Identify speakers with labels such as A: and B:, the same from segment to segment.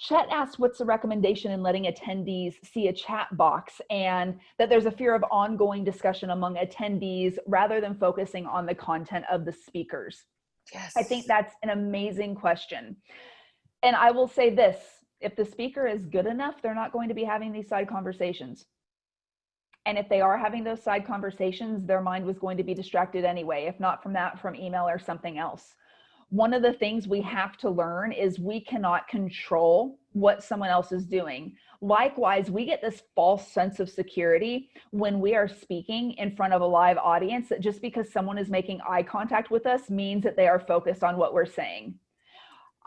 A: Chet asked, what's the recommendation in letting attendees see a chat box, and that there's a fear of ongoing discussion among attendees rather than focusing on the content of the speakers?
B: Yes.
A: I think that's an amazing question. And I will say this, if the speaker is good enough, they're not going to be having these side conversations. And if they are having those side conversations, their mind was going to be distracted anyway, if not from that, from email or something else. One of the things we have to learn is we cannot control what someone else is doing. Likewise, we get this false sense of security when we are speaking in front of a live audience, that just because someone is making eye contact with us means that they are focused on what we're saying.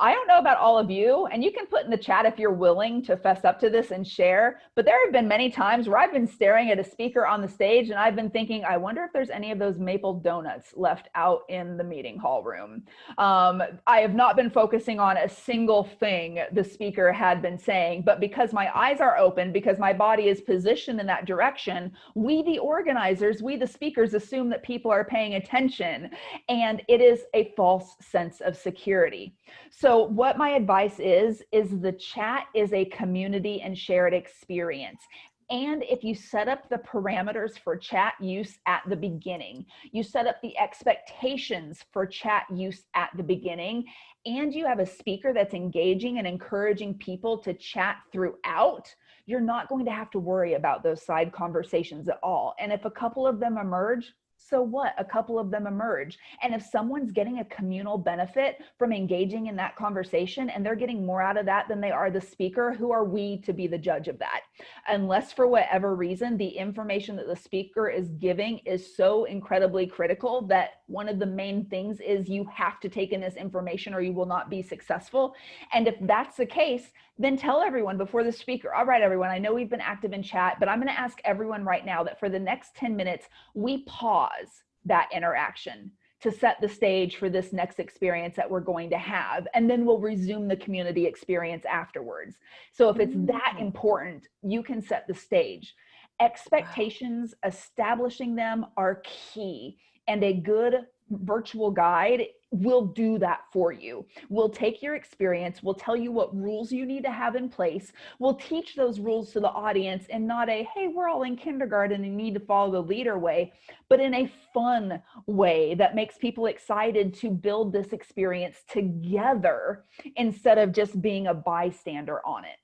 A: I don't know about all of you, and you can put in the chat if you're willing to fess up to this and share, but there have been many times where I've been staring at a speaker on the stage and I've been thinking, I wonder if there's any of those maple donuts left out in the meeting hall room. I have not been focusing on a single thing the speaker had been saying, but because my eyes are open, because my body is positioned in that direction, we, the organizers, we, the speakers, assume that people are paying attention, and it is a false sense of security. So what my advice is the chat is a community and shared experience. And if you set up the parameters for chat use at the beginning, you set up the expectations for chat use at the beginning, and you have a speaker that's engaging and encouraging people to chat throughout, you're not going to have to worry about those side conversations at all. And if a couple of them emerge, so what? A couple of them emerge. And if someone's getting a communal benefit from engaging in that conversation and they're getting more out of that than they are the speaker, who are we to be the judge of that? Unless for whatever reason, the information that the speaker is giving is so incredibly critical that one of the main things is you have to take in this information or you will not be successful. And if that's the case, then tell everyone before the speaker, all right, everyone, I know we've been active in chat, but I'm going to ask everyone right now that for the next 10 minutes, we pause that interaction to set the stage for this next experience that we're going to have. And then we'll resume the community experience afterwards. So if it's that important, you can set the stage. Expectations, establishing them are key. And a good virtual guide will do that for you. We'll take your experience, we'll tell you what rules you need to have in place, we'll teach those rules to the audience in not a, hey, we're all in kindergarten and need to follow the leader way, but in a fun way that makes people excited to build this experience together instead of just being a bystander on it.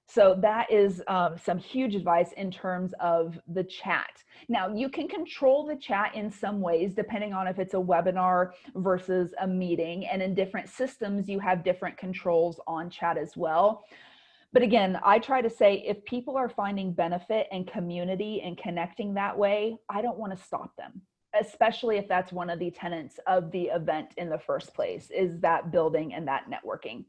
A: So that is some huge advice in terms of the chat. Now, you can control the chat in some ways, depending on if it's a webinar versus a meeting. And in different systems, you have different controls on chat as well. But again, I try to say, if people are finding benefit and community and connecting that way, I don't want to stop them, especially if that's one of the tenets of the event in the first place, is that building and that networking.